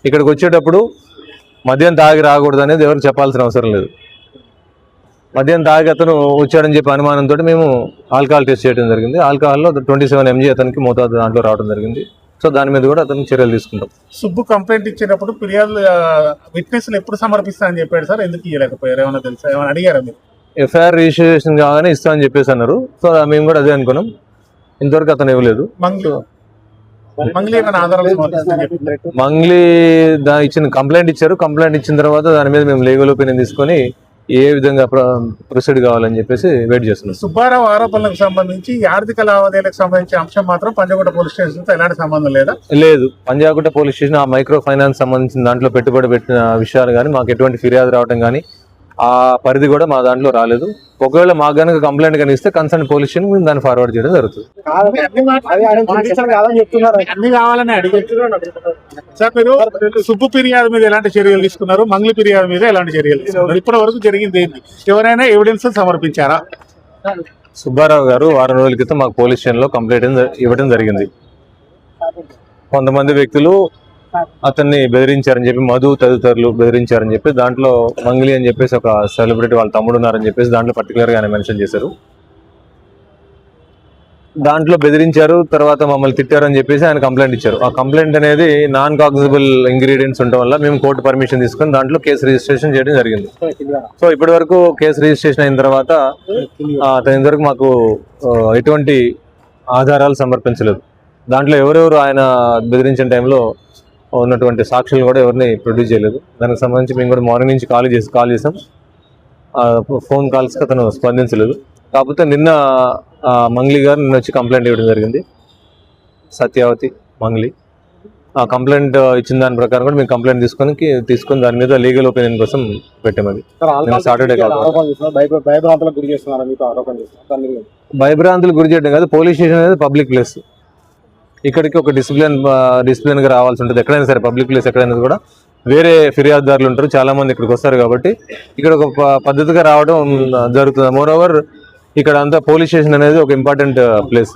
ఇక్కడికి వచ్చేటప్పుడు మద్యం తాగి రాకూడదు అనేది ఎవరికి చెప్పాల్సిన అవసరం లేదు. మద్యం తాగి అతను వచ్చాడని చెప్పి అనుమానంతో మేము ఆల్కహాల్ టెస్ట్ చేయడం జరిగింది. ఆల్కహాల్లో 27 mg అతనికి మోతాదు దాంట్లో రావడం జరిగింది. సో దాని మీద కూడా అతనికి చర్యలు తీసుకుంటాం. సుబ్బు కంప్లైంట్ ఇచ్చినప్పుడు ఫిర్యాదు విట్నెస్లు ఎప్పుడు సమర్పిస్తా అని చెప్పాడు సార్, ఎందుకు ఇవ్వలేకపోయారు? ఏమైనా తెలుసా, ఏమైనా అడిగారా మీరు? ఎఫ్ఐఆర్ రిజిస్ట్రేషన్ కాగానే ఇస్తామని చెప్పేసి అన్నారు. సో మేము కూడా అదే అనుకున్నాం. ఇంతవరకు అతను ఇవ్వలేదు. మంగ్లీ ఏమైనా ఆధారాలు సమర్పిస్తామని చెప్పారు. మంగ్లీ ఇచ్చిన కంప్లైంట్ ఇచ్చారు. కంప్లైంట్ ఇచ్చిన తర్వాత దాని మీద మేము లీగల్ ఒపీనియన్ తీసుకొని ఏ విధంగా ప్రొసీడ్ కావాలని చెప్పేసి వెయిట్ చేస్తున్నాం. సుబ్బారావు ఆరోపణలకు సంబంధించి ఆర్థిక లావాదేవీలకు సంబంధించిన అంశం మాత్రం పంజాగుట్ట పోలీస్ స్టేషన్ తో ఎలాంటి సంబంధం లేదా? లేదు, పంజాగుట్ట పోలీస్ స్టేషన్ ఆ మైక్రో ఫైనాన్స్ సంబంధించిన దాంట్లో పెట్టుబడి పెట్టిన విషయాలు కానీ మాకు ఎటువంటి ఫిర్యాదు రావడం కానీ ఆ పరిధి కూడా మా దాంట్లో రాలేదు. ఒకవేళ మాకు కనుక కంప్లైంట్ కానీ ఇస్తే కన్సర్న్ పోలీస్ స్టేషన్ మేము దాన్ని ఫార్వర్డ్ చేయడం జరుగుతుంది. అన్ని కావాలని అడిగి సార్, మీరు సుబ్బు ఫిర్యాదు మీద ఎలాంటి చర్యలు తీసుకున్నారు? మంగ్లీ ఫిర్యాదు మీద ఎలాంటి చర్యలు తీసుకున్నారు? ఇప్పటి వరకు జరిగింది ఏంటి? ఎవరైనా ఎవిడెన్స్ సమర్పించారా? సుబ్బారావు గారు వారం రోజుల క్రితం మాకు పోలీస్ స్టేషన్లో కంప్లైంట్ ఇవ్వడం జరిగింది. కొంతమంది వ్యక్తులు అతన్ని బెదిరించారని చెప్పి, మధు తదితరులు బెదిరించారని చెప్పి, దాంట్లో మంగ్లీ అని చెప్పేసి ఒక సెలబ్రిటీ వాళ్ళ తమ్ముడు ఉన్నారని చెప్పేసి దాంట్లో పర్టికులర్గా ఆయన మెన్షన్ చేశారు. దాంట్లో బెదిరించారు, తర్వాత మమ్మల్ని తిట్టారని చెప్పేసి ఆయన కంప్లైంట్ ఇచ్చారు. ఆ కంప్లైంట్ అనేది నాన్ కాగ్నిజబుల్ ఇంగ్రీడియంట్స్ ఉండడం వల్ల మేము కోర్టు పర్మిషన్ తీసుకొని దాంట్లో కేసు రిజిస్ట్రేషన్ చేయడం జరిగింది. సో ఇప్పటి వరకు కేసు రిజిస్ట్రేషన్ అయిన తర్వాత అతని ఇంతవరకు మాకు ఎటువంటి ఆధారాలు సమర్పించలేదు. దాంట్లో ఎవరెవరు ఆయన బెదిరించిన టైంలో ఉన్నటువంటి సాక్షులు కూడా ఎవరిని ప్రొడ్యూస్ చేయలేదు. దానికి సంబంధించి మేము కూడా మార్నింగ్ నుంచి కాల్ చేసాం. ఫోన్ కాల్స్కి అతను స్పందించలేదు. కాకపోతే నిన్న మంగ్లీ గారు నిన్న వచ్చి కంప్లైంట్ ఇవ్వడం జరిగింది. సత్యావతి మంగ్లీ ఆ కంప్లైంట్ ఇచ్చిన దాని ప్రకారం కూడా మేము కంప్లైంట్ తీసుకొని దాని మీద లీగల్ ఒపీనియన్ కోసం పెట్టామది. సాటర్డే భయభ్రాంతులు గురి చేయడం కాదు, పోలీస్ స్టేషన్ అనేది పబ్లిక్ ప్లేస్. ఇక్కడికి ఒక డిసిప్లిన్గా రావాల్సి ఉంటుంది. ఎక్కడైనా సరే పబ్లిక్ ప్లేస్ ఎక్కడైనా కూడా వేరే ఫిర్యాదుదారులు ఉంటారు, చాలా మంది ఇక్కడికి వస్తారు. కాబట్టి ఇక్కడ ఒక పద్ధతిగా రావడం జరుగుతుంది. మోర్ ఓవర్ ఇక్కడ అంతా పోలీస్ స్టేషన్ అనేది ఒక ఇంపార్టెంట్ ప్లేస్.